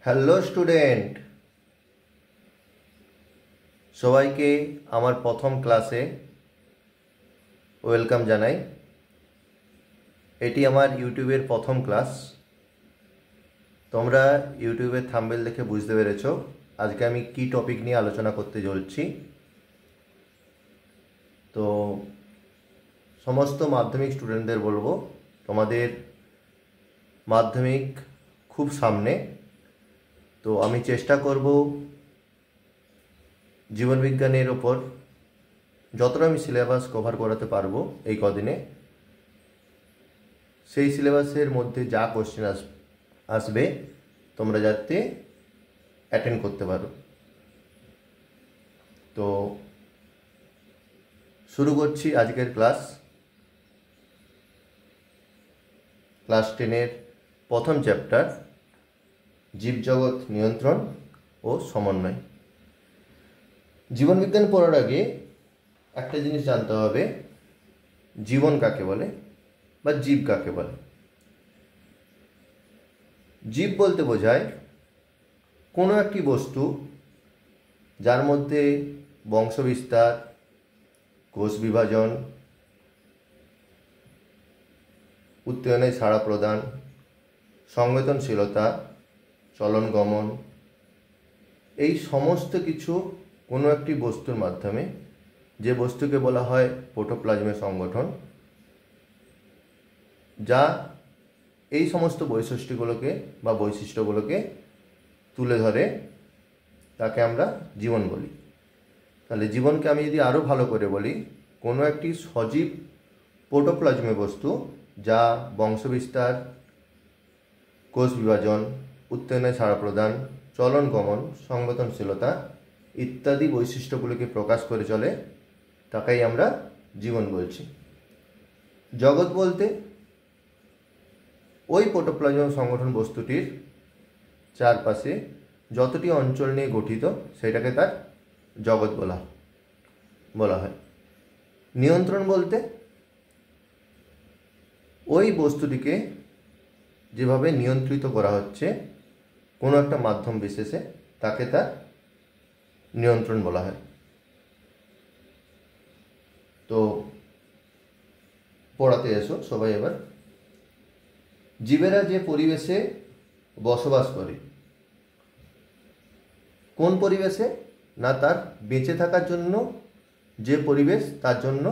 Hello student, সবাইকে আমার প্রথম ক্লাসে ওয়েলকাম জানাই। এটি আমার ইউটিউবের প্রথম ক্লাস। তোমরা ইউটিউবের থাম্বনেল দেখে বুঝতে পেরেছো আজকে আমি কি টপিক নিয়ে আলোচনা করতে চলছি। তো সমস্ত মাধ্যমিক স্টুডেন্টদের বলবো, তোমাদের মাধ্যমিক খুব সামনে। তো আমি চেষ্টা করব জীবনবিজ্ঞানের ওপর যতটা আমি সিলেবাস কভার করাতে পারবো এই কদিনে, সেই সিলেবাসের মধ্যে যা কোশ্চেন আসবে তোমরা যাতে অ্যাটেন্ড করতে পারো। তো শুরু করছি আজকের ক্লাস 10-এর প্রথম চ্যাপ্টার, জীবজগৎ নিয়ন্ত্রণ ও সমন্বয়। জীবনবিজ্ঞান পড়ার আগে একটা জিনিস জানতে হবে, জীবন কাকে বলে বা জীব কাকে বলে। জীব বলতে বোঝায় কোনো একটি বস্তু যার মধ্যে বংশবিস্তার, কোষ বিভাজন, উত্তরণে সাড়া প্রদান, সংবেদনশীলতা, চলন গমন, এই সমস্ত কিছু কোনো একটি বস্তুর মাধ্যমে, যে বস্তুকে বলা হয় প্রোটোপ্লাজমের সংগঠন, যা এই সমস্ত বৈশিষ্ট্যগুলোকে তুলে ধরে, তাকে আমরা জীবন বলি। তাহলে জীবনকে আমি যদি আরও ভালো করে বলি, কোনো একটি সজীব প্রোটোপ্লাজমে বস্তু যা বংশবিস্তার, কোষ বিভাজন, উত্তরণে সাড়া প্রদান, চলন গমন, সংবেদনশীলতা ইত্যাদি বৈশিষ্ট্যগুলিকে প্রকাশ করে চলে, তাকেই আমরা জীবন বলছি। জগৎ বলতে ওই প্রোটোপ্লাজম সংগঠন বস্তুটির চারপাশে যতটি অঞ্চল নিয়ে গঠিত সেটাকে তার জগৎ বলা হয়। নিয়ন্ত্রণ বলতে ওই বস্তুটিকে যেভাবে নিয়ন্ত্রিত করা হচ্ছে কোনো একটা মাধ্যম বিশেষে, তাকে তার নিয়ন্ত্রণ বলা হয়। তো পড়াতে এসো সবাই এবার। জীবেরা যে পরিবেশে বসবাস করে, কোন পরিবেশে? না, তার বেঁচে থাকার জন্য যে পরিবেশ তার জন্য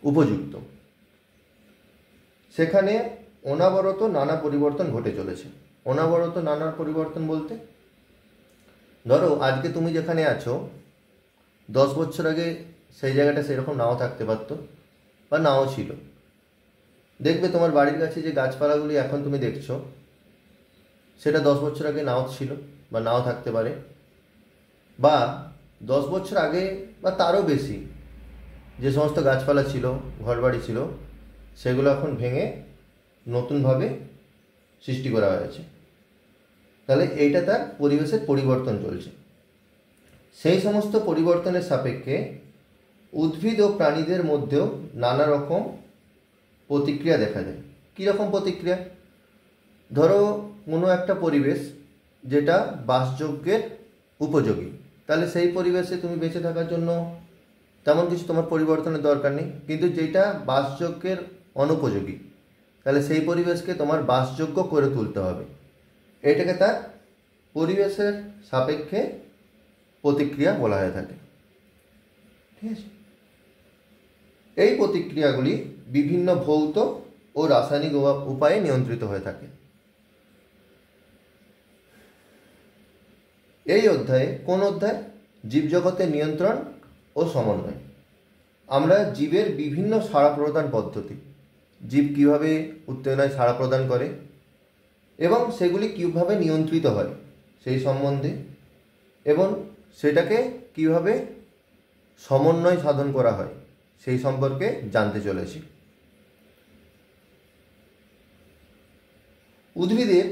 উপযুক্ত, সেখানে অনবরত নানা পরিবর্তন ঘটে চলেছে। অনবরত নানা পরিবর্তন বলতে, ধরো আজকে তুমি যেখানে আছো 10 বছর আগে সেই জায়গাটা সেরকম নাও থাকতে পারতো বা নাও ছিল। দেখবে তোমার বাড়ির কাছে যে গাছপালাগুলি এখন তুমি দেখছো, সেটা 10 বছর আগে নাও ছিল বা নাও থাকতে পারে, বা 10 বছর আগে বা তারও বেশি যে সমস্ত গাছপালা ছিল, ঘরবাড়ি ছিল, সেগুলো এখন ভেঙে নতুনভাবে সৃষ্টি করা হয়েছে। তাহলে এইটা তার পরিবেশের পরিবর্তন চলছে। সেই সমস্ত পরিবর্তনের সাপেক্ষে উদ্ভিদ ও প্রাণীদের মধ্যেও নানা রকম প্রতিক্রিয়া দেখা যায়। কীরকম প্রতিক্রিয়া? ধরো কোনো একটা পরিবেশ যেটা বাসযোগ্যের উপযোগী, তাহলে সেই পরিবেশে তুমি বেঁচে থাকার জন্য তেমন কিছু তোমার পরিবর্তনের দরকার নেই। কিন্তু যেটা বাসযোগ্যের অনুপযোগী, তাহলে সেই পরিবেশকে তোমার বাসযোগ্য করে তুলতে হবে। এটাকে তার পরিবেশের সাপেক্ষে প্রতিক্রিয়া বলা হয়ে থাকে। ঠিক আছে? এই প্রতিক্রিয়াগুলি বিভিন্ন ভৌত ও রাসায়নিক উপায়ে নিয়ন্ত্রিত হয়ে থাকে। এই অধ্যায়ে, কোন অধ্যায়? জীবজগতের নিয়ন্ত্রণ ও সমন্বয়। আমরা জীবের বিভিন্ন সাড়া প্রদান পদ্ধতি, জীব কীভাবে উত্তেজনায় সাড়া প্রদান করে এবং সেগুলি কীভাবে নিয়ন্ত্রিত হয় সেই সম্বন্ধে, এবং সেটাকে কীভাবে সমন্বয় সাধন করা হয় সেই সম্পর্কে জানতে চলেছি। উদ্ভিদের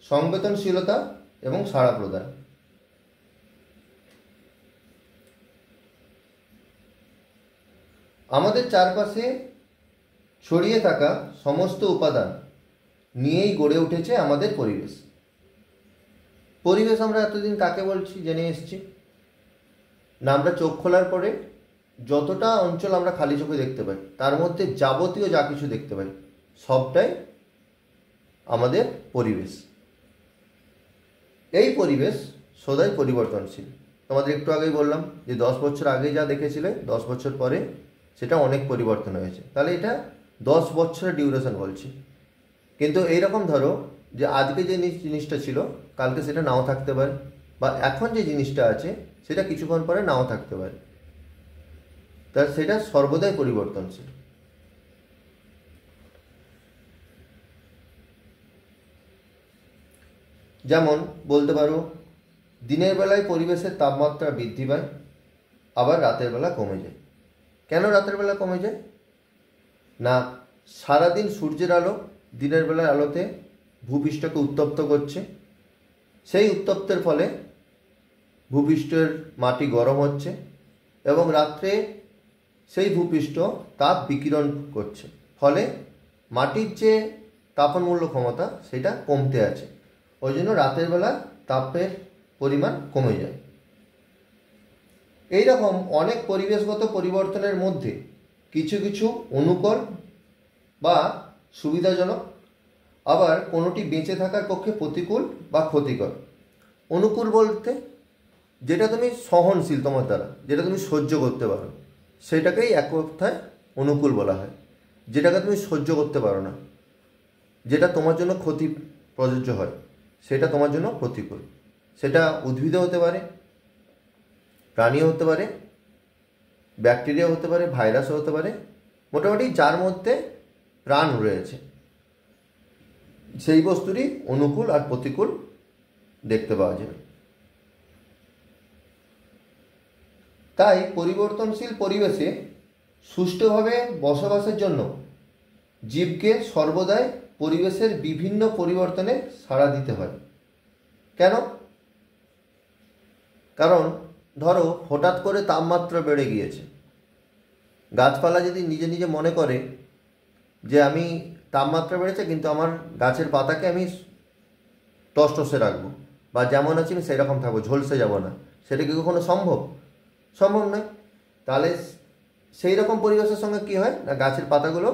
সংবেদনশীলতা এবং সাড়া প্রদান। আমাদের চারপাশে ছড়িয়ে থাকা সমস্ত উপাদান নিয়েই গড়ে উঠেছে আমাদের পরিবেশ। পরিবেশ আমরা এতদিন কাকে বলছি জেনে এসেছি না, আমরা চোখ খোলার পরে যতটা অঞ্চল আমরা খালি চোখে দেখতে পাই তার মধ্যে যাবতীয় যা কিছু দেখতে পাই সবটাই আমাদের পরিবেশ। এই পরিবেশ সদাই পরিবর্তনশীল। তোমাদের একটু আগেই বললাম যে 10 বছর আগে যা দেখেছিলে 10 বছর পরে সেটা অনেক পরিবর্তন হয়েছে, তাহলে এটা 10 বছরের ডিউরেশন বলছি। কিন্তু এইরকম ধরো যে আজকে যে জিনিসটা ছিল কালকে সেটা নাও থাকতে পারে, বা এখন যে জিনিসটা আছে সেটা কিছুক্ষণ পরে নাও থাকতে পারে, তা সেটা সর্বদাই পরিবর্তনশীল। যেমন বলতে পারো দিনের বেলায় পরিবেশের তাপমাত্রা বৃদ্ধি পায়, আবার রাতের বেলা কমে যায়। কেন রাতের বেলা কমে যায়? না, সারাদিন সূর্যের আলো দিনের বেলার আলোতে ভূপৃষ্ঠকে উত্তপ্ত করছে, সেই উত্তপ্তের ফলে ভূপৃষ্ঠের মাটি গরম হচ্ছে এবং রাত্রে সেই ভূপৃষ্ঠ তাপ বিকিরণ করছে, ফলে মাটির যে তাপনমূল্য ক্ষমতা সেটা কমতে আছে, ওই জন্য রাতের বেলা তাপের পরিমাণ কমে যায়। এইরকম অনেক পরিবেশগত পরিবর্তনের মধ্যে কিছু কিছু অনুকূল বা সুবিধাজনক, আবার কোনোটি বেঁচে থাকার পক্ষে প্রতিকূল বা ক্ষতিকর। অনুকূল বলতে যেটা তুমি সহনশীল, তোমার দ্বারা যেটা তুমি সহ্য করতে পারো সেটাকেই এক কথায় অনুকূল বলা হয়। যেটাকে তুমি সহ্য করতে পারো না, যেটা তোমার জন্য ক্ষতি প্রযোজ্য হয়, সেটা তোমার জন্য প্রতিকূল। সেটা উদ্ভিদও হতে পারে, প্রাণীও হতে পারে, ব্যাকটেরিয়া হতে পারে, ভাইরাসও হতে পারে, মোটামুটি যার মধ্যে প্রাণ রয়েছে সেই বস্তুরই অনুকূল আর প্রতিকূল দেখতে পাওয়া যাবে। তাই পরিবর্তনশীল পরিবেশে সুষ্ঠুভাবে বসবাসের জন্য জীবকে সর্বদাই পরিবেশের বিভিন্ন পরিবর্তনে সাড়া দিতে হয়। কেন? কারণ ধরো হঠাৎ করে তাপমাত্রা বেড়ে গিয়েছে, গাছপালা যদি নিজে নিজে মনে করে যে আমি তাপমাত্রা বেড়েছে কিন্তু আমার গাছের পাতাকে আমি টসটসে রাখবো বা যেমন আছে আমি সেই রকম থাকবো, ঝলসে যাব না, সেটা কি কখনো সম্ভব? সম্ভব নয়। তাহলে সেই রকম পরিবেশের সঙ্গে কী হয় না, গাছের পাতাগুলো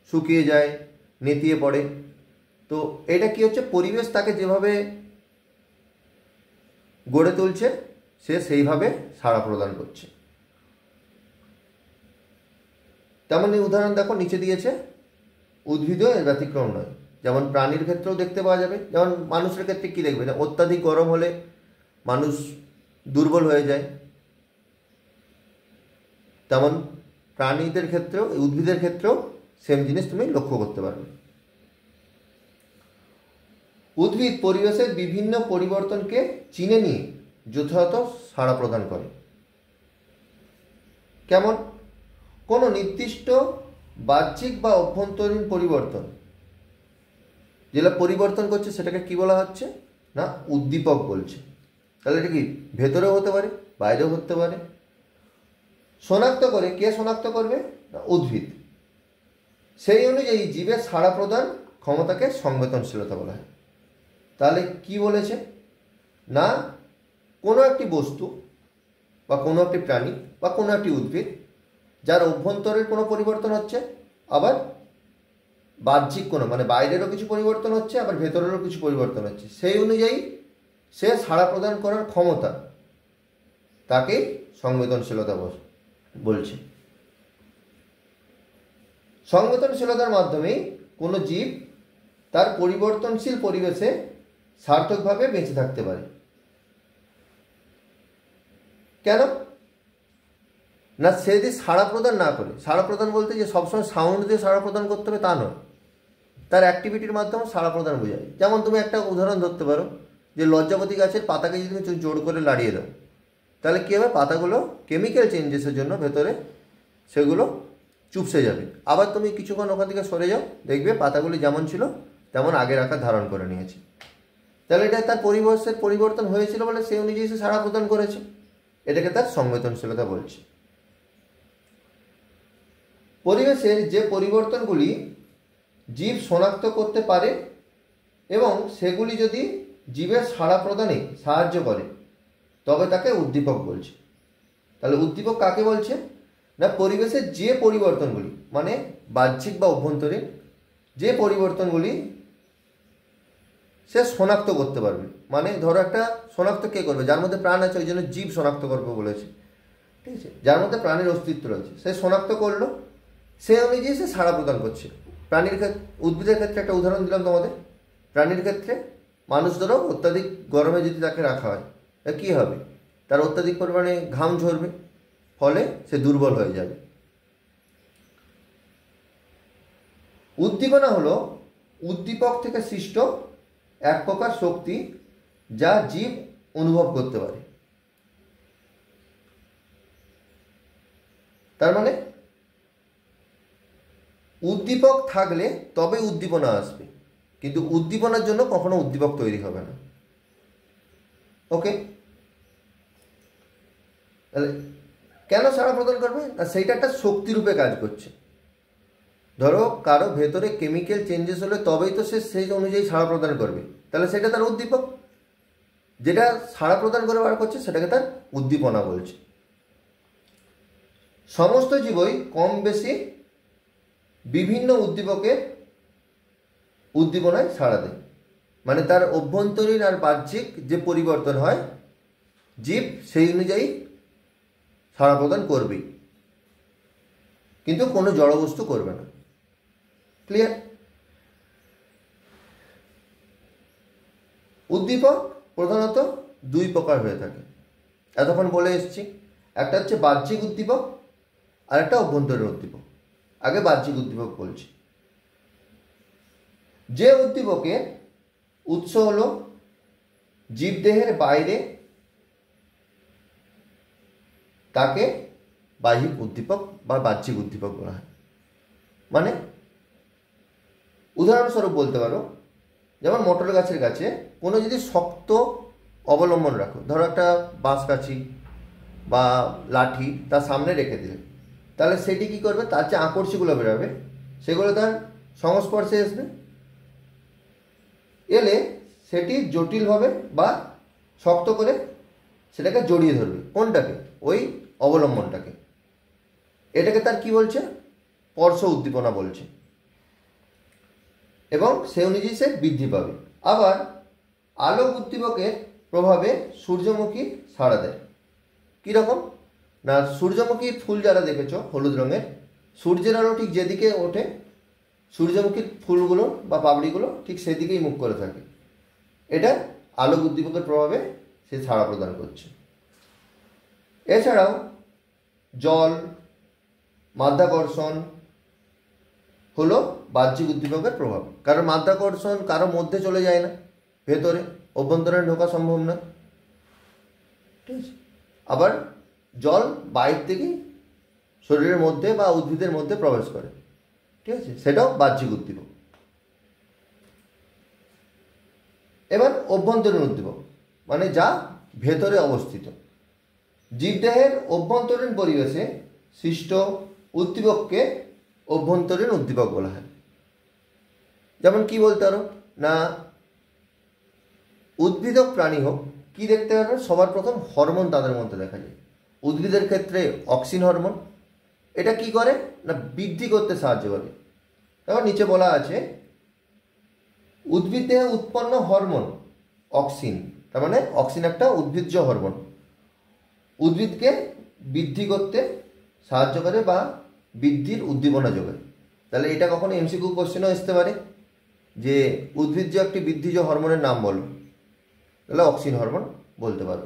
শুকিয়ে যায়, নেতিয়ে পড়ে। তো এটা কি হচ্ছে, পরিবেশ তাকে যেভাবে গড়ে তুলছে সে সেইভাবে সাড়া প্রদান করছে। তেমনই উদাহরণ দেখো নিচে দিয়েছে, উদ্ভিদও এর ব্যতিক্রম নয়। যেমন প্রাণীর ক্ষেত্রেও দেখতে পাওয়া যাবে, যেমন মানুষের ক্ষেত্রে কী দেখবে, অত্যাধিক গরম হলে মানুষ দুর্বল হয়ে যায়, তেমন প্রাণীদের ক্ষেত্রেও উদ্ভিদের ক্ষেত্রেও সেম জিনিস তুমি লক্ষ্য করতে পারবে। উদ্ভিদ পরিবেশের বিভিন্ন পরিবর্তনকে চিনে নিয়ে যথাযথ সাড়া প্রদান করে। কেমন? কোনো নির্দিষ্ট বাহ্যিক বা অভ্যন্তরীণ পরিবর্তন যেটা পরিবর্তন করছে সেটাকে কি বলা হচ্ছে না, উদ্দীপক বলছে। তাহলে এটা কি ভেতরেও হতে পারে, বাইরেও হতে পারে। শনাক্ত করে কে শনাক্ত করবে না, উদ্ভিদ। সেই অনুযায়ী জীবের সাড়া প্রদান ক্ষমতাকে সংবেদনশীলতা বলা হয়। তাহলে কি বলেছে না, কোনো একটি বস্তু বা কোনো একটি প্রাণী বা কোনো একটি উদ্ভিদ যার অভ্যন্তরের কোনো পরিবর্তন হচ্ছে, আবার বাহ্যিক কোনো মানে বাইরেরও কিছু পরিবর্তন হচ্ছে, আবার ভেতরেরও কিছু পরিবর্তন হচ্ছে, সেই অনুযায়ী সে সাড়া প্রদান করার ক্ষমতা, তাকেই সংবেদনশীলতা বলছে। সংবেদনশীলতার মাধ্যমেই কোনো জীব তার পরিবর্তনশীল পরিবেশে সার্থকভাবে বেঁচে থাকতে পারে। কেন না, সে যদি সাড়া প্রদান না করে, সাড়া প্রদান বলতে যে সবসময় সাউন্ড দিয়ে সাড়া প্রদান করতে হবে তা নয়, তার অ্যাক্টিভিটির মাধ্যমে সাড়া প্রদান বোঝায়। যেমন তুমি একটা উদাহরণ ধরতে পারো যে লজ্জাপতি গাছের পাতাকে যদি তুমি জোর করে লাড়িয়ে দাও, তাহলে কী হবে, পাতাগুলো কেমিক্যাল চেঞ্জেসের জন্য ভেতরে সেগুলো চুপসে যাবে। আবার তুমি কিছুক্ষণ ওখান থেকে সরে যাও, দেখবে পাতাগুলি যেমন ছিল তেমন আগের আকার ধারণ করে নিয়েছে। তাহলে এটা তার পরিবেশের পরিবর্তন হয়েছিল বলে সেই অনুযায়ী সে সাড়া প্রদান করেছে, এটাকে তার সংবেদনশীলতা বলছে। পরিবেশের যে পরিবর্তনগুলি জীব শনাক্ত করতে পারে এবং সেগুলি যদি জীবের সাড়া প্রদানে সাহায্য করে তবে তাকে উদ্দীপক বলছে। তাহলে উদ্দীপক কাকে বলছে? না পরিবেশের যে পরিবর্তনগুলি, মানে বাহ্যিক বা অভ্যন্তরীণ যে পরিবর্তনগুলি সে শনাক্ত করতে পারবে। মানে ধরো একটা শনাক্ত কে করবে? যার মধ্যে প্রাণ আছে, ওই জন্য জীব শনাক্ত করবে বলেছে, ঠিক আছে? যার মধ্যে প্রাণের অস্তিত্ব রয়েছে সে শনাক্ত করলো, সে অনুযায়ী সে সাড়া প্রদান করছে। প্রাণীর ক্ষেত্রে, উদ্ভিদের ক্ষেত্রে একটা উদাহরণ দিলাম তোমাদের। প্রাণীর ক্ষেত্রে মানুষ ধরো অত্যাধিক গরমে যদি তাকে রাখা হয়, কী হবে? তার অত্যাধিক পরিমাণে ঘাম ঝরবে, ফলে সে দুর্বল হয়ে যাবে। উদ্দীপনা হলো উদ্দীপক থেকে সৃষ্ট এক প্রকার শক্তি যা জীব অনুভব করতে পারে। তার মানে উদ্দীপক থাকলে তবে উদ্দীপনা আসবে, কিন্তু উদ্দীপনার জন্য কখনো উদ্দীপক তৈরি হবে না। ওকে, তাহলে কেন সাড়া প্রদান করবে? না সেইটা একটা শক্তিরূপে কাজ করছে। ধরো কারো ভেতরে কেমিক্যাল চেঞ্জেস হলে তবেই তো সে সেই অনুযায়ী সাড়া প্রদান করবে, তাহলে সেটা তার উদ্দীপক। যেটা সাড়া প্রদান করে বার করছে সেটাকে তার উদ্দীপনা বলছে। সমস্ত জীবই কম বেশি বিভিন্ন উদ্দীপকের উদ্দীপনায় সাড়া দেয়। মানে তার অভ্যন্তরীণ আর বাহ্যিক যে পরিবর্তন হয়, জীব সেই অনুযায়ী সাড়া প্রদান করবেই, কিন্তু কোনো জড়বস্তু করবে না। ক্লিয়ার? উদ্দীপক প্রধানত দুই প্রকার হয়ে থাকে, এতক্ষণ বলে এসেছি। একটা হচ্ছে বাহ্যিক উদ্দীপক আর একটা অভ্যন্তরীণ উদ্দীপক। আগে বাহ্যিক উদ্দীপক বলছি। যে উদ্দীপকের উৎস হলো জীবদেহের বাইরে তাকে বাহ্যিক উদ্দীপক বা বাহ্যিক উদ্দীপক বলা হয়। মানে উদাহরণস্বরূপ বলতে পারো, যেমন মটর গাছের কাছে কোনো যদি শক্ত অবলম্বন রাখো, ধরো একটা বাঁশ কাঠি বা লাঠি তার সামনে রেখে দিলে, তাহলে সেটি কী করবে? তার যে আকর্ষিগুলো বেরোবে সেগুলো তার সংস্পর্শে আসবে, এলে সেটি জটিলভাবে বা শক্ত করে সেটাকে জড়িয়ে ধরবে। কোনটাকে? ওই অবলম্বনটাকে। এটাকে তার কি বলছে? স্পর্শ উদ্দীপনা বলছে, এবং সে অনুযায়ী সে বৃদ্ধি পাবে। আবার আলোক উদ্দীপকের প্রভাবে সূর্যমুখী সাড়া দেয়। কীরকম? না সূর্যমুখী ফুল যারা দেখেছো হলুদ রঙের, সূর্যের আলো ঠিক যেদিকে ওঠে সূর্যমুখীর ফুলগুলো বা পাপড়িগুলো ঠিক সেদিকেই মুখ করে থাকে। এটা আলোক উদ্দীপকের প্রভাবে সে সাড়া প্রদান করছে। এছাড়াও জল, মাধ্যাকর্ষণ হলো বাহ্যিক উদ্দীপকের প্রভাব। কারণ মাধ্যাকর্ষণ কারো মধ্যে চলে যায় না, ভেতরে অভ্যন্তরে ঢোকা সম্ভব না, ঠিক আছে? আবার জল বাইরে থেকেই শরীরের মধ্যে বা উদ্ভিদের মধ্যে প্রবেশ করে, ঠিক আছে? সেটাও বাহ্যিক উদ্দীপক। এবার অভ্যন্তরীণ উদ্দীপক, মানে যা ভেতরে অবস্থিত। জীবদেহের অভ্যন্তরীণ পরিবেশে সৃষ্ট উদ্দীপককে অভ্যন্তরীণ উদ্দীপক বলা হয়। যেমন কি বলতে পারো? না উদ্ভিদ হোক প্রাণী হোক, কি দেখতে পারবে? সবার প্রথম হরমোন তাদের মধ্যে দেখা যায়। উদ্ভিদের ক্ষেত্রে অক্সিন হরমোন, এটা কি করে? না বৃদ্ধি করতে সাহায্য করে। তারপর নিচে বলা আছে উদ্ভিদ দেহে উৎপন্ন হরমোন অক্সিন, তার মানে অক্সিন একটা উদ্ভিজ্জ হরমোন, উদ্ভিদকে বৃদ্ধি করতে সাহায্য করে বা বৃদ্ধির উদ্দীপনা যোগায়। তাহলে এটা কখনো এমসিকিউ কোশ্চেনও আসতে পারে যে উদ্ভিজ্জ একটি বৃদ্ধিজ হরমোনের নাম বলো, তাহলে অক্সিন হরমোন বলতে পারো।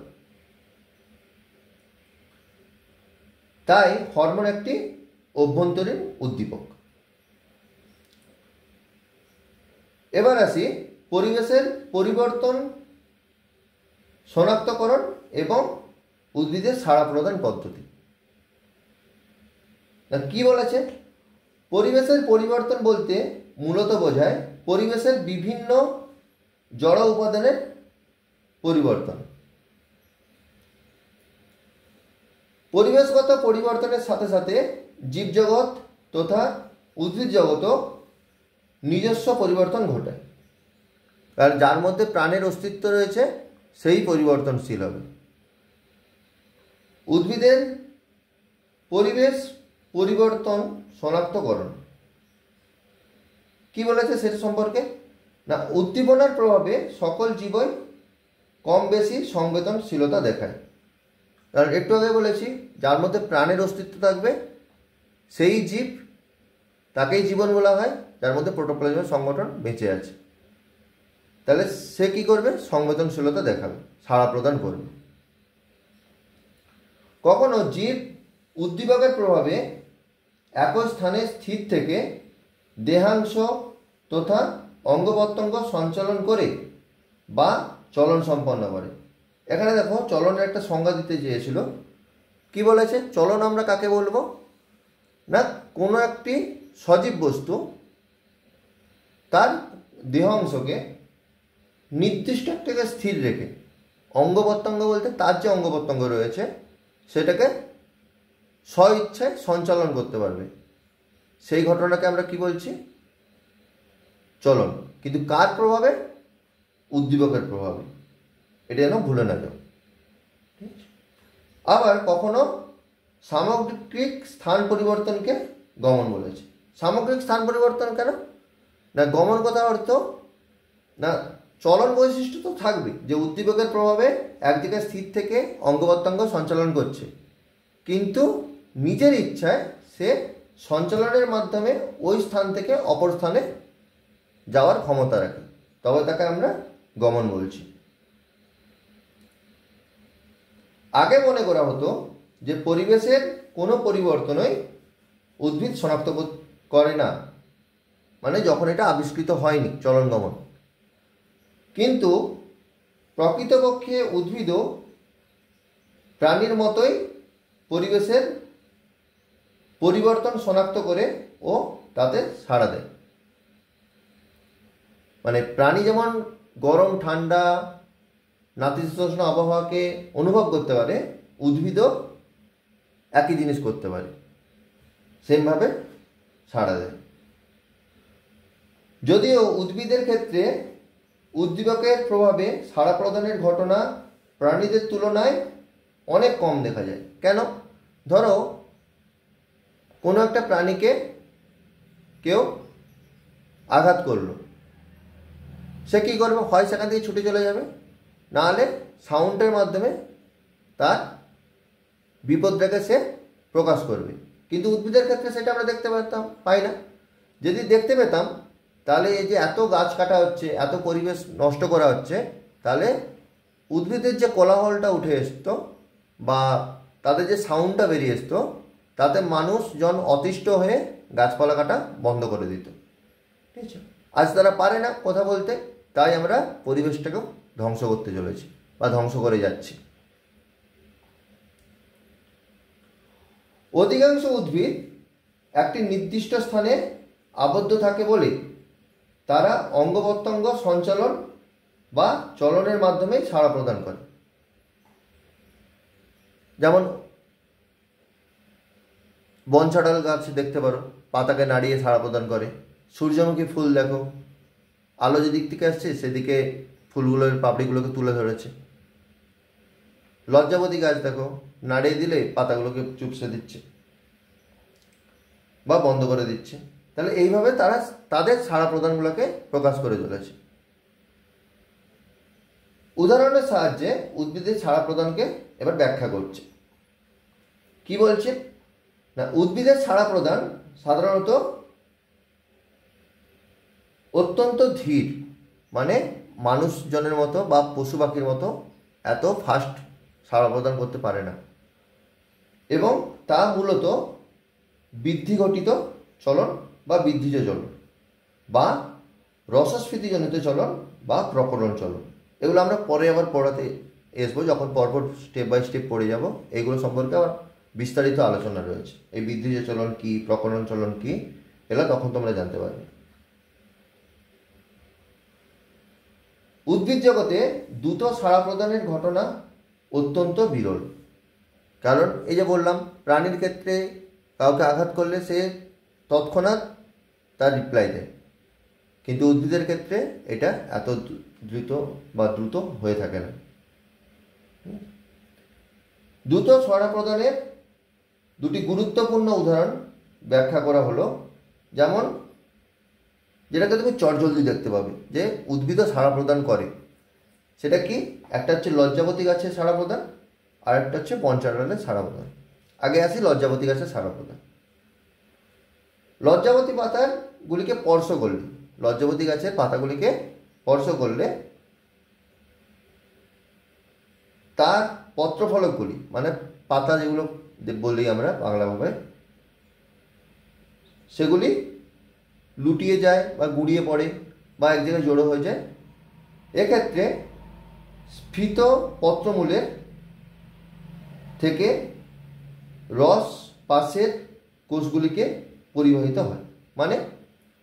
তাই হরমোন একটি অভ্যন্তরীণ উদ্দীপক। এবার আসি পরিবেশের পরিবর্তন শনাক্তকরণ এবং উদ্ভিদের সাড়া প্রদান পদ্ধতি। কি বলেছে? পরিবেশের পরিবর্তন বলতে মূলত বোঝায় পরিবেশের বিভিন্ন জড় উপাদানের পরিবর্তন। পরিবেশগত পরিবর্তনের সাথে সাথে জীবজগৎ তথা উদ্ভিদ জগৎও নিজস্ব পরিবর্তন ঘটায়। আর যার মধ্যে প্রাণের অস্তিত্ব রয়েছে সেই পরিবর্তনশীল হবে। উদ্ভিদের পরিবেশ পরিবর্তন শনাক্তকরণ কি বলেছে সেটা সম্পর্কে? না, উদ্দীপনার প্রভাবে সকল জীবই কম বেশি সংবেদনশীলতা দেখায়। কারণ একটু আগে বলেছি, যার মধ্যে প্রাণের অস্তিত্ব থাকবে সেই জীব, তাকেই জীবন বলা হয়, যার মধ্যে প্রোটোপ্লাজমের সংগঠন বেঁচে আছে। তাহলে সে কি করবে? সংবেদনশীলতা দেখাবে, সাড়া প্রদান করবে। কখনো জীব উদ্দীপকের প্রভাবে একই স্থানে স্থির থেকে দেহাংশ তথা অঙ্গ প্রত্যঙ্গ সঞ্চালন করে বা চলন সম্পন্ন করে। এখানে দেখো, চলনের একটা সংজ্ঞা দিতে চেয়েছিল। কি বলেছে? চলন আমরা কাকে বলবো? না, কোনো একটি সজীব বস্তু তার দেহ অংশকে নির্দিষ্ট একটাকে স্থির রেখে, অঙ্গ প্রত্যঙ্গ বলতে তার যে অঙ্গ প্রত্যঙ্গ রয়েছে সেটাকে স্বইচ্ছায় সঞ্চালন করতে পারবে, সেই ঘটনাকে আমরা কি বলছি? চলন। কিন্তু কার প্রভাবে? উদ্দীপকের প্রভাবে। এটা যেন ভুলে না যাও। আবার কখনো সামগ্রিক স্থান পরিবর্তনকে গমন বলেছে। সামগ্রিক স্থান পরিবর্তন কেন? না, গমন কথার অর্থ না, চলন বৈশিষ্ট্য তো থাকবে, যে উদ্দীপকের প্রভাবে একদিকে স্থির থেকে অঙ্গ প্রত্যঙ্গ সঞ্চালন করছে, কিন্তু নিজের ইচ্ছায় সে সঞ্চালনের মাধ্যমে ওই স্থান থেকে অপর স্থানে যাওয়ার ক্ষমতা রাখে, তবে তাকে আমরা গমন বলছি। আগে মনে করা হতো যে পরিবেশের কোনো পরিবর্তনই উদ্ভিদ শনাক্ত করে না, মানে যখন এটা আবিষ্কৃত হয়নি চলন গমন। কিন্তু প্রকৃতপক্ষে উদ্ভিদও প্রাণীর মতোই পরিবেশের পরিবর্তন শনাক্ত করে ও তাতে সাড়া দেয়। মানে প্রাণী যেমন গরম ঠান্ডা নাতিশীতোষ্ণ আবহাওয়াকে অনুভব করতে পারে, উদ্ভিদও একই জিনিস করতে পারে, সেমভাবে সাড়া দেয়। যদিও উদ্ভিদের ক্ষেত্রে উদ্দীপকের প্রভাবে সাড়া প্রদানের ঘটনা প্রাণীদের তুলনায় অনেক কম দেখা যায়। কেন? ধরো কোনো একটা প্রাণীকে কেউ আঘাত করলো, সে কী করবে? হয় সেখান থেকে ছুটে চলে যাবে, নাহলে সাউন্ডের মাধ্যমে তার বিপদটাকে সে প্রকাশ করবে। কিন্তু উদ্ভিদের ক্ষেত্রে সেটা আমরা দেখতে পাই না। যদি দেখতে পেতাম তাহলে এই যে এত গাছ কাটা হচ্ছে, এত পরিবেশ নষ্ট করা হচ্ছে, তাহলে উদ্ভিদের যে কোলাহলটা উঠে আসতো বা তাদের যে সাউন্ডটা বেরিয়ে আসতো, তাতে মানুষজন অতিষ্ঠ হয়ে গাছপালা কাটা বন্ধ করে দিত। ঠিক আছে, আজ তারা পারে না কথা বলতে, তাই আমরা পরিবেশটাকেও ধ্বংস করতে চলেছি বা ধ্বংস করে যাচ্ছি। অধিকাংশ উদ্ভিদ একটি নির্দিষ্ট স্থানে আবদ্ধ থাকে বলে তারা অঙ্গ প্রত্যঙ্গ সঞ্চালন বা চলনের মাধ্যমে সাড়া প্রদান করে। যেমন বনছাড়াল গাছ দেখতে পারো, পাতাকে নাড়িয়ে সাড়া প্রদান করে। সূর্যমুখী ফুল দেখো, আলো যেদিক থেকে আসছে সেদিকে ফুলগুলোর পাপড়িগুলোকে তুলে ধরেছে। লজ্জাবতী গাছ দেখো, নাড়িয়ে দিলে পাতাগুলোকে চুপসে দিচ্ছে বা বন্ধ করে দিচ্ছে। তাহলে এইভাবে তারা তাদের সাড়া প্রদানগুলোকে প্রকাশ করে চলেছে। উদাহরণের সাহায্যে উদ্ভিদের সাড়া প্রদানকে এবার ব্যাখ্যা করছে। কি বলছে? না, উদ্ভিদের সাড়া প্রদান সাধারণত অত্যন্ত ধীর, মানে মানুষজনের মতো বা পশু পাখির মতো এত ফাস্ট সাড়া প্রদান করতে পারে না, এবং তা মূলত বৃদ্ধিঘটিত চলন বা বৃদ্ধিজ চলন বা রসস্ফীতিজনিত চলন বা প্রকরণ চলন। এগুলো আমরা পরে আবার পড়াতে আসবো, যখন পরপর স্টেপ বাই স্টেপ পড়ে যাব। এগুলো সম্পর্কে আবার বিস্তারিত আলোচনা রয়েছে। এই বৃদ্ধিজ চলন কি, প্রকরণ চলন কি, এগুলো তখন তোমরা জানতে পারবে। উদ্ভিদ জগতে দ্রুত সাড়া প্রদানের ঘটনা অত্যন্ত বিরল। কারণ এই যে বললাম, প্রাণীর ক্ষেত্রে কাউকে আঘাত করলে সে তৎক্ষণাৎ তার রিপ্লাই দেয়, কিন্তু উদ্ভিদের ক্ষেত্রে এটা এত দ্রুত হয়ে থাকে না। দ্রুত ছড়া প্রদানের দুটি গুরুত্বপূর্ণ উদাহরণ ব্যাখ্যা করা হলো। যেমন যেটাকে তুমি চটজলদি দেখতে পাবে যে উদ্ভিদও সাড়া প্রদান করে, সেটা কি? একটা হচ্ছে লজ্জাবতী গাছের সাড়া প্রদান, আর একটা হচ্ছে বনচাঁড়ালের সাড়া প্রদান। আগে আসি লজ্জাবতী গাছের সাড়া প্রদান। লজ্জাবতী পাতাগুলিকে স্পর্শ করলে, লজ্জাবতী গাছের পাতাগুলিকে স্পর্শ করলে তার পত্রফলকগুলি, মানে পাতা যেগুলো বলি আমরা বাংলা ভাবে, সেগুলি লুটিয়ে যায় বা গুঁড়িয়ে পড়ে বা এক জায়গায় জড়ো হয়ে যায়। এক্ষেত্রে স্ফীত পত্রমূলের থেকে রস পাশের কোষগুলিকে পরিবাহিত হয়। মানে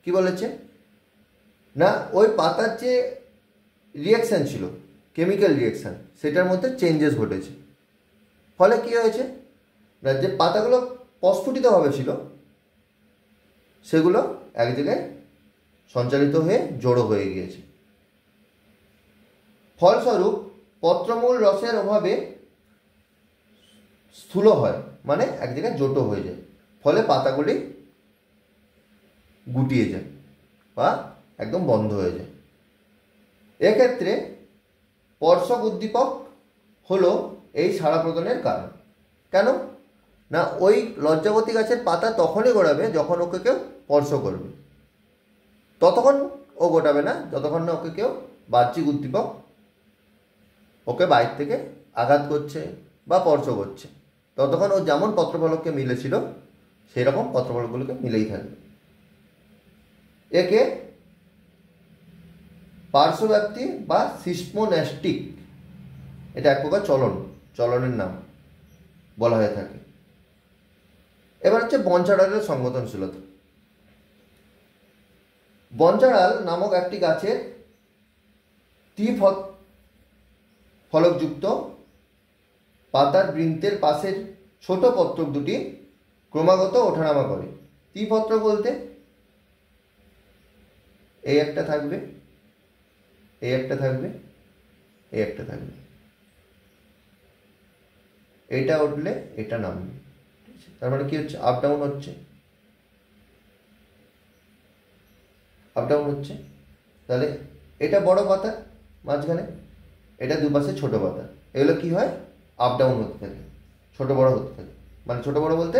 কি বলেছে না, ওই পাতার যে রিয়াকশান ছিল, কেমিক্যাল রিয়াকশান, সেটার মধ্যে চেঞ্জেস ঘটেছে। ফলে কি হয়েছে না, যে পাতাগুলো প্রস্ফুটিতভাবে ছিল সেগুলো এক জায়গায় সঞ্চালিত হয়ে জড়ো হয়ে গিয়েছে। ফলস্বরূপ পত্রমূল রসের অভাবে স্থূল হয়, মানে এক জায়গায় জোটো হয়ে যায়। ফলে পাতাগুলি গুটিয়ে যায় বা একদম বন্ধ হয়ে যায়। এক্ষেত্রে স্পর্শক উদ্দীপক হলো এই সাড়া প্রদানের কারণ। কেন না, ওই লজ্জাবতী গাছের পাতা তখনই গড়াবে যখন ওকে কেউ স্পর্শ করবে। ততক্ষণ ও গোটাবে না যতক্ষণ না ওকে কেউ বাহ্যিক উদ্দীপক ওকে বাইর থেকে আঘাত করছে বা স্পর্শ করছে। ততক্ষণ ও যেমন পত্রফলককে মিলেছিল সেই রকম পত্রফলকগুলোকে মিলেই থাকবে। একে পার্শ্বব্যাপ্তি বা সিসমোন্যাস্টিক, এটা এক প্রকার চলনের নাম বলা হয়ে থাকে। এবার হচ্ছে বনচাঁড়ালের সংবেদনশীলতা। বনচাঁড়াল নামক একটি গাছের ফলকযুক্ত পাতার বৃন্তের পাশের ছোট পত্রক দুটি ক্রমাগত ওঠানামা করে। ত্রিপত্রক বলতে এই একটা থাকবে, এই একটা থাকবে, এই একটা থাকবে, এটা উঠলে এটা নামবে। তার মানে কি হচ্ছে, আপ ডাউন হচ্ছে, আপ ডাউন হচ্ছে। তাহলে এটা বড় পাতা মাঝখানে, এটা দুপাশে ছোট পাতা, এগুলো কি হয়, আপ ডাউন হতে থাকে, ছোট বড় হতে থাকে। মানে ছোট বড় বলতে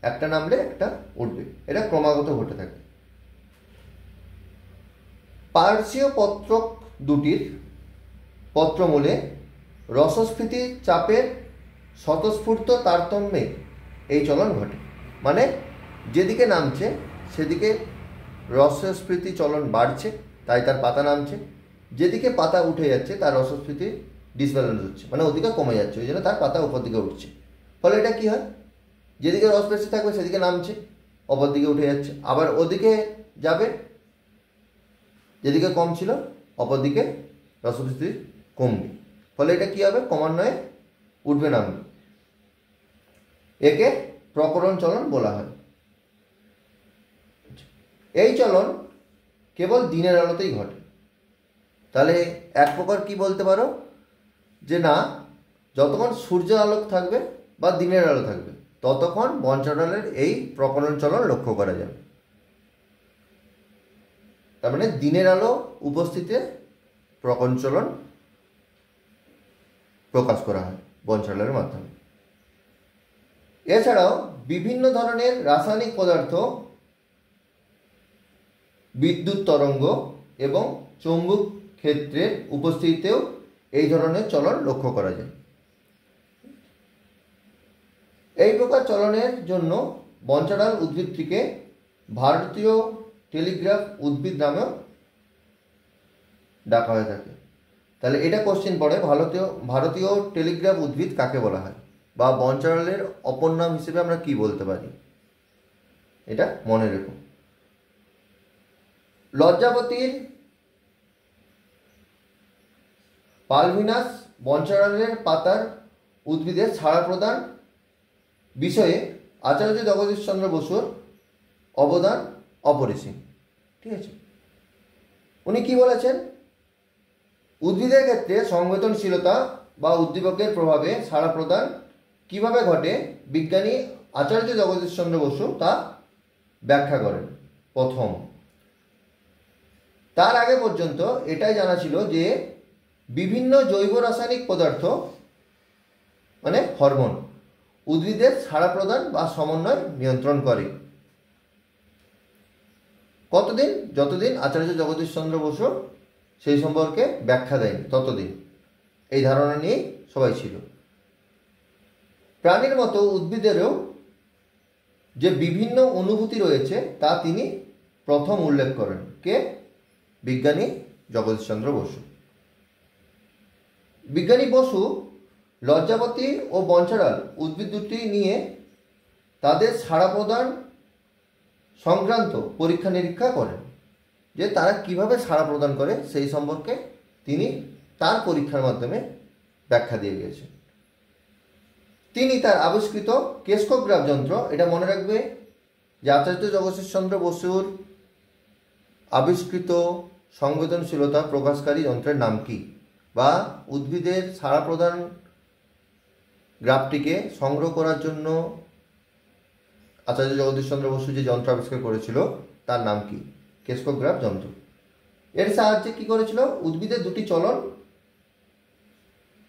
একটা নামলে একটা উঠবে, এটা ক্রমাগত ঘটে থাকে। পার্শ্বীয় পত্রক দুটির পত্রমূলে রসস্ফীতি চাপের স্বতঃস্ফূর্ত তারতম্যে এই চলন ঘটে। মানে যেদিকে নামছে সেদিকে রসস্ফীতি চলন বাড়ছে, তাই তার পাতা নামছে। যেদিকে পাতা উঠে যাচ্ছে তার রসস্ফীতি ডিসব্যালেন্স হচ্ছে, মানে ওদিকে কমে যাচ্ছে, ওই জন্য তার পাতা উপর দিকে উঠছে। ফলে এটা কি হয়, যেদিকে রস বেশি থাকবে সেদিকে নামছে, অপর দিকে উঠে যাচ্ছে। আবার ওদিকে যাবে, যেদিকে কম ছিল অপর দিকে রসস্ফীতি কমবে। ফলে এটা কি হবে, ক্রমান্বয়ে উঠবে নামবে। একে প্রকরণ চলন বলা হয়। এই চলন কেবল দিনের আলোতেই ঘটে। তাহলে এক প্রকার কি বলতে পারো যে না, যতক্ষণ সূর্যের আলো থাকবে বা দিনের আলো থাকবে ততক্ষণ বনচাঁড়ালের এই প্রকরণ চলন লক্ষ্য করা যাবে। তার মানে দিনের আলো উপস্থিতিতে প্রকরণ চলন প্রকাশ করা হয় বনচাঁড়ালের মাধ্যমে। এছাড়াও বিভিন্ন ধরনের রাসায়নিক পদার্থ, বিদ্যুৎ তরঙ্গ এবং চৌম্বক ক্ষেত্রের উপস্থিতিতেও এই ধরনের চলন লক্ষ্য করা যায়। এই প্রকার চলনের জন্য বনচাঁড়াল উদ্ভিদটিকে ভারতীয় টেলিগ্রাফ উদ্ভিদ নামেও ডাকা হয়ে থাকে। তাহলে এটা কোশ্চেন পড়ে, ভারতীয় টেলিগ্রাফ উদ্ভিদ কাকে বলা হয়, বা বনচাঁড়ালের অপর নাম হিসেবে আমরা কি বলতে পারি, এটা মনে রেখো। লজ্জাবতীর পালভিনাস বনচাঁড়ালের পাতার উদ্ভিদের ছাড়া প্রদান বিষয়ে আচার্য জগদীশ চন্দ্র বসুর অবদান অপরিসীম। ঠিক আছে, উনি কি বলেছেন, উদ্ভিদের ক্ষেত্রে সংবেদনশীলতা বা উদ্দীপকের প্রভাবে সাড়া প্রদান কিভাবে ঘটে বিজ্ঞানী আচার্য জগদীশচন্দ্র বসু তা ব্যাখ্যা করেন। প্রথম, তার আগে পর্যন্ত এটাই জানা ছিল যে বিভিন্ন জৈব রাসায়নিক পদার্থ মানে হরমোন উদ্ভিদের সাড়া প্রদান বা সমন্বয় নিয়ন্ত্রণ করে। কতদিন? যতদিন আচার্য জগদীশচন্দ্র বসু সেই সম্পর্কে ব্যাখ্যা দেয়নি ততদিন এই ধারণা নিয়ে সবাই ছিল। প্রাণীর মতো উদ্ভিদেরও যে বিভিন্ন অনুভূতি রয়েছে তা তিনি প্রথম উল্লেখ করেন। কে? বিজ্ঞানী জগদীশচন্দ্র বসু। বিজ্ঞানী বসু লজ্জাবতী ও বঞ্চারাল উদ্ভিদ দুটি নিয়ে তাদের সাড়া প্রদান সংক্রান্ত পরীক্ষা নিরীক্ষা করেন, যে তারা কিভাবে সাড়া প্রদান করে সেই সম্পর্কে তিনি তার পরীক্ষার মাধ্যমে ব্যাখ্যা দিয়ে গিয়েছেন। তিনি তার আবিষ্কৃত কেসকোগ্রাফ যন্ত্র, এটা মনে রাখবে যে আচার্য জগদীশচন্দ্র বসুর আবিষ্কৃত সংবেদনশীলতা প্রকাশকারী যন্ত্রের নাম কি, বা উদ্ভিদের সাড়া প্রদান গ্রাফটিকে সংগ্রহ করার জন্য আচার্য জগদীশচন্দ্র বসু যে যন্ত্র আবিষ্কার করেছিল তার নাম কি? কেসকোগ্রাফ যন্ত্র। এর সাহায্যে কি করেছিল? উদ্ভিদের দুটি চলন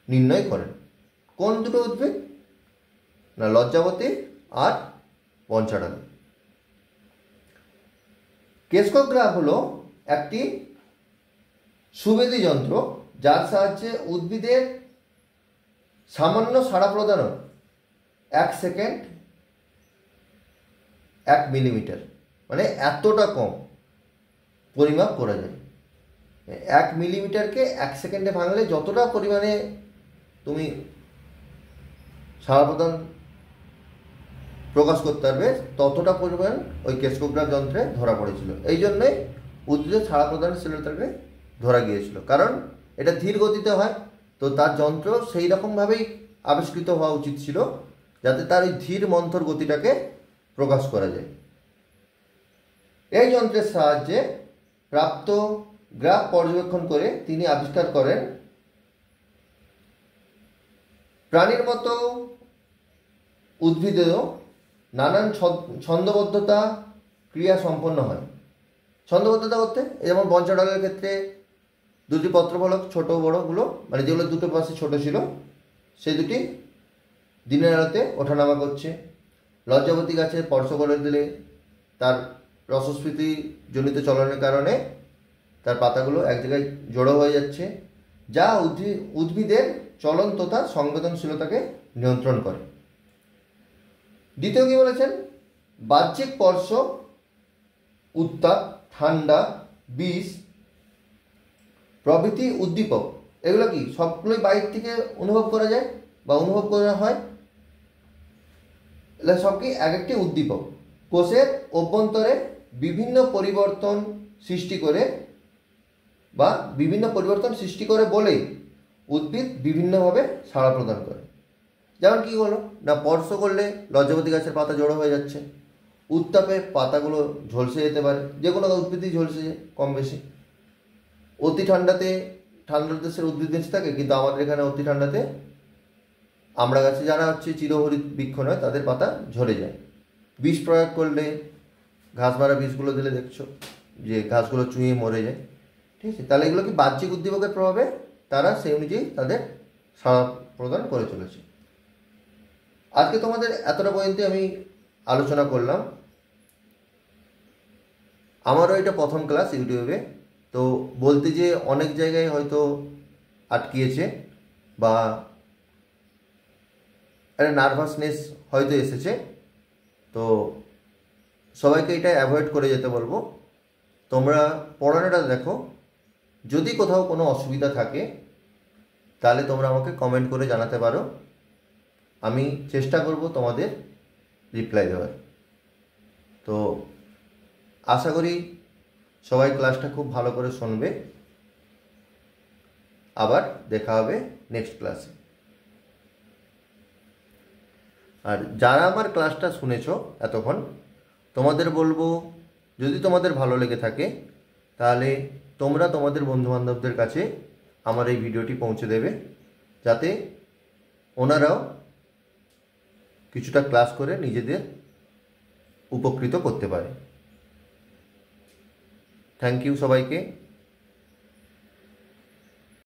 নির্ণয় করেন। কোন দুটো উদ্ভিদ? না, লজ্জাবতী আর বঞ্চারাল। কেসকোগ্রাফ হলো একটি সুবেদী যন্ত্র যার সাহায্যে উদ্ভিদের সামান্য সাড়া প্রদানও 1 সেকেন্ড 1 মিলিমিটার, মানে এতটা কম পরিমাপ করা যায়। 1 মিলিমিটারকে 1 সেকেন্ডে ভাঙলে যতটা পরিমাণে তুমি সাড়া প্রদান প্রকাশ করতে পারবে ততটা পরিমাণ ওই কেসকোগ্রাফ যন্ত্রে ধরা পড়েছিল। এই জন্যই উদ্ভিদের সাড়া প্রদানশীলতাকে ধরা গিয়েছিল, কারণ এটা ধীর গতিতে হয়, তো তার যন্ত্র সেই রকমভাবেই আবিষ্কৃত হওয়া উচিত ছিল যাতে তার ওই ধীর মন্থর গতিটাকে প্রকাশ করা যায়। এই যন্ত্রের সাহায্যে প্রাপ্ত গ্রাফ পর্যবেক্ষণ করে তিনি আবিষ্কার করেন প্রাণীর মতো উদ্ভিদেও নানান ছন্দবদ্ধতা ক্রিয়া সম্পন্ন হয়। ছন্দবদ্ধতা করতে যেমন বঞ্চাডালের ক্ষেত্রে দুটি পত্রফলক ছোট বড়গুলো, মানে যেগুলো দুটো পাশে ছোট ছিল সেই দুটি দিনের আলোতে ওঠানামা করছে। লজ্জাবতী গাছে স্পর্শ করে দিলে তার রসস্ফীতি জনিত চলনের কারণে তার পাতাগুলো এক জায়গায় জড়ো হয়ে যাচ্ছে, যা উদ্ভিদের চলন তথা সংবেদনশীলতাকে নিয়ন্ত্রণ করে। দ্বিতীয় কি বলেছেন? বাহ্যিক স্পর্শ, উত্তাপ, ঠান্ডা, বিষ প্রভৃতি উদ্দীপক, এগুলো কি সবগুলোই বাইরে থেকে অনুভব করা যায় বা অনুভব করা হয়। এগুলো সব কি এক একটি উদ্দীপক কোষের অভ্যন্তরে বিভিন্ন পরিবর্তন সৃষ্টি করে বা বিভিন্ন পরিবর্তন সৃষ্টি করে বলেই উদ্ভিদ বিভিন্নভাবে সাড়া প্রদান করে। যেমন কি হলো না, স্পর্শ করলে লজ্জাবতী গাছের পাতা জড়ো হয়ে যাচ্ছে, উত্তাপে পাতাগুলো ঝলসে যেতে পারে, যে কোনো উদ্ভিদই ঝলসে যায় কম বেশি। অতি ঠান্ডাতে ঠান্ডা দেশের উদ্ভিদ বেঁচে থাকে, কিন্তু আমাদের এখানে অতি ঠান্ডাতে আমড়া গাছে যারা হচ্ছে চিরহরিত বৃক্ষ নয় তাদের পাতা ঝরে যায়। বিষ প্রয়োগ করলে, ঘাস মারা বিষগুলো দিলে দেখছো যে ঘাসগুলো চুঁয়ে মরে যায়, ঠিক আছে। তাহলে এগুলো কি বাহ্যিক উদ্দীপকের প্রভাবে তারা সেই অনুযায়ী তাদের সাড়া প্রদান করে চলেছে। আজকে তোমাদের এতটা পর্যন্ত আমি আলোচনা করলাম। আমারও এটা প্রথম ক্লাস ইউটিউবে, তো বলতে যে অনেক জায়গায় হয়তো আটকিয়েছে বা একটা নার্ভাসনেস হয়তো এসেছে, তো সবাইকে এটা অ্যাভয়েড করে যেতে বলবো। তোমরা পড়ানোটা দেখো, যদি কোথাও কোনো অসুবিধা থাকে তাহলে তোমরা আমাকে কমেন্ট করে জানাতে পারো, আমি চেষ্টা করব তোমাদের রিপ্লাই দেওয়ার। তো আশা করি সবাই ক্লাসটা খুব ভালো করে শুনবে। আবার দেখা হবে নেক্সট ক্লাসে। আর যারা আমার ক্লাসটা শুনেছো এতক্ষণ, তোমাদের বলবো যদি তোমাদের ভালো লেগে থাকে তাহলে তোমরা তোমাদের বন্ধুবান্ধবদের কাছে আমার এই ভিডিওটি পৌঁছে দেবে, যাতে ওনারাও কিছুটা ক্লাস করে নিজেদের উপকৃত করতে পারে। থ্যাংক ইউ সবাইকে।